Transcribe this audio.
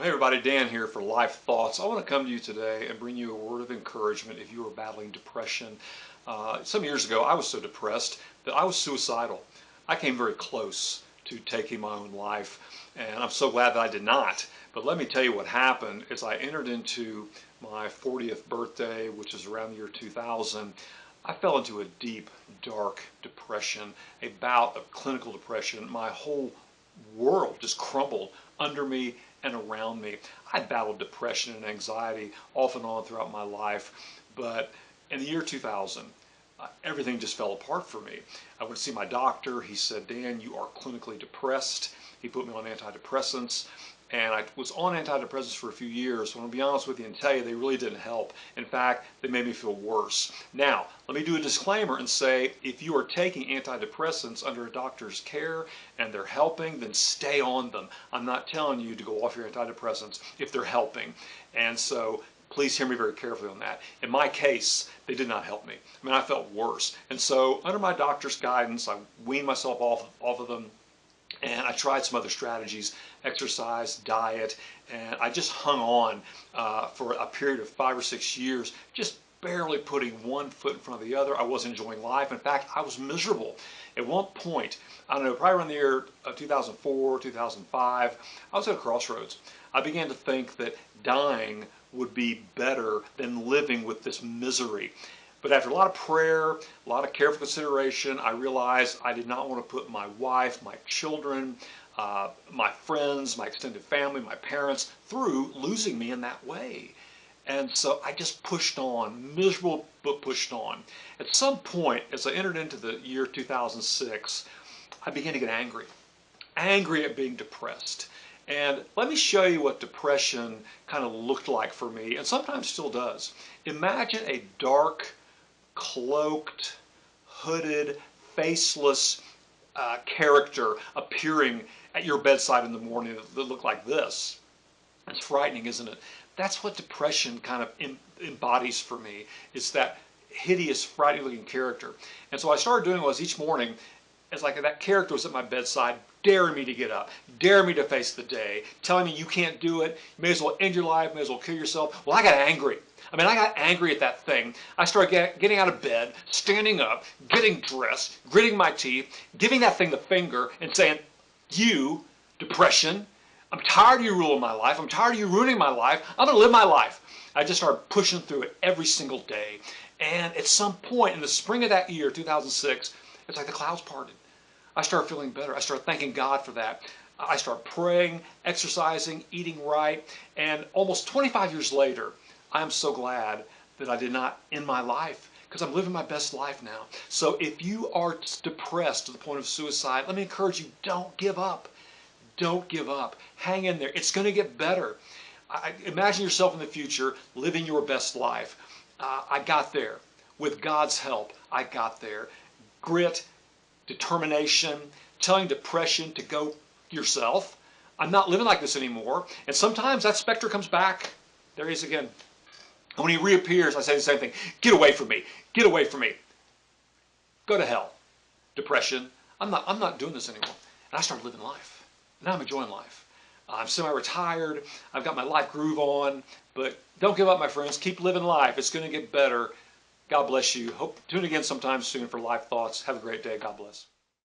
Well, hey everybody, Dan here for Life Thoughts. I want to come to you today and bring you a word of encouragement if you are battling depression. Some years ago, I was so depressed that I was suicidal. I came very close to taking my own life, and I'm so glad that I did not. But let me tell you what happened as I entered into my 40th birthday, which is around the year 2000. I fell into a deep, dark depression, a bout of clinical depression. My whole world just crumbled under me and around me. I battled depression and anxiety off and on throughout my life, but in the year 2000, everything just fell apart for me. I went to see my doctor. He said, Dan, you are clinically depressed. He put me on antidepressants. And I was on antidepressants for a few years. So I'm going to be honest with you and tell you they really didn't help. In fact, they made me feel worse. Now, let me do a disclaimer and say if you are taking antidepressants under a doctor's care and they're helping, then stay on them. I'm not telling you to go off your antidepressants if they're helping. And so please hear me very carefully on that. In my case, they did not help me. I mean, I felt worse. And so under my doctor's guidance, I weaned myself off of them. And I tried some other strategies, exercise, diet, and I just hung on for a period of 5 or 6 years, just barely putting one foot in front of the other. I wasn't enjoying life. In fact, I was miserable. At one point, I don't know, probably around the year 2004, 2005, I was at a crossroads. I began to think that dying would be better than living with this misery. But after a lot of prayer, a lot of careful consideration, I realized I did not want to put my wife, my children, my friends, my extended family, my parents through losing me in that way. And so I just pushed on, miserable but pushed on. At some point, as I entered into the year 2006, I began to get angry at being depressed. And let me show you what depression kind of looked like for me, and sometimes still does. Imagine a dark, cloaked, hooded, faceless character appearing at your bedside in the morning that look like this. It's frightening, isn't it? That's what depression kind of embodies for me. It's that hideous, frightening looking character. And so what I started doing was each morning, it's like that character was at my bedside, daring me to get up, daring me to face the day, telling me you can't do it, you may as well end your life, may as well kill yourself. Well, I got angry. I got angry at that thing. I started getting out of bed, standing up, getting dressed, gritting my teeth, giving that thing the finger and saying, you, depression, I'm tired of you ruling my life. I'm tired of you ruining my life. I'm going to live my life. I just started pushing through it every single day. And at some point in the spring of that year, 2006, it's like the clouds parted. I started feeling better. I started thanking God for that. I started praying, exercising, eating right. And almost 25 years later, I'm so glad that I did not end my life because I'm living my best life now. So if you are depressed to the point of suicide, let me encourage you, don't give up. Don't give up. Hang in there. It's going to get better. Imagine yourself in the future living your best life. I got there. With God's help, I got there. Grit, determination, telling depression to go yourself. I'm not living like this anymore. And sometimes that specter comes back. There he is again. And when he reappears, I say the same thing. Get away from me. Get away from me. Go to hell. Depression. I'm not doing this anymore. And I started living life. Now I'm enjoying life. I'm semi-retired. I've got my life groove on. But don't give up, my friends. Keep living life. It's going to get better. God bless you. Hope tune again sometime soon for Life Thoughts. Have a great day. God bless.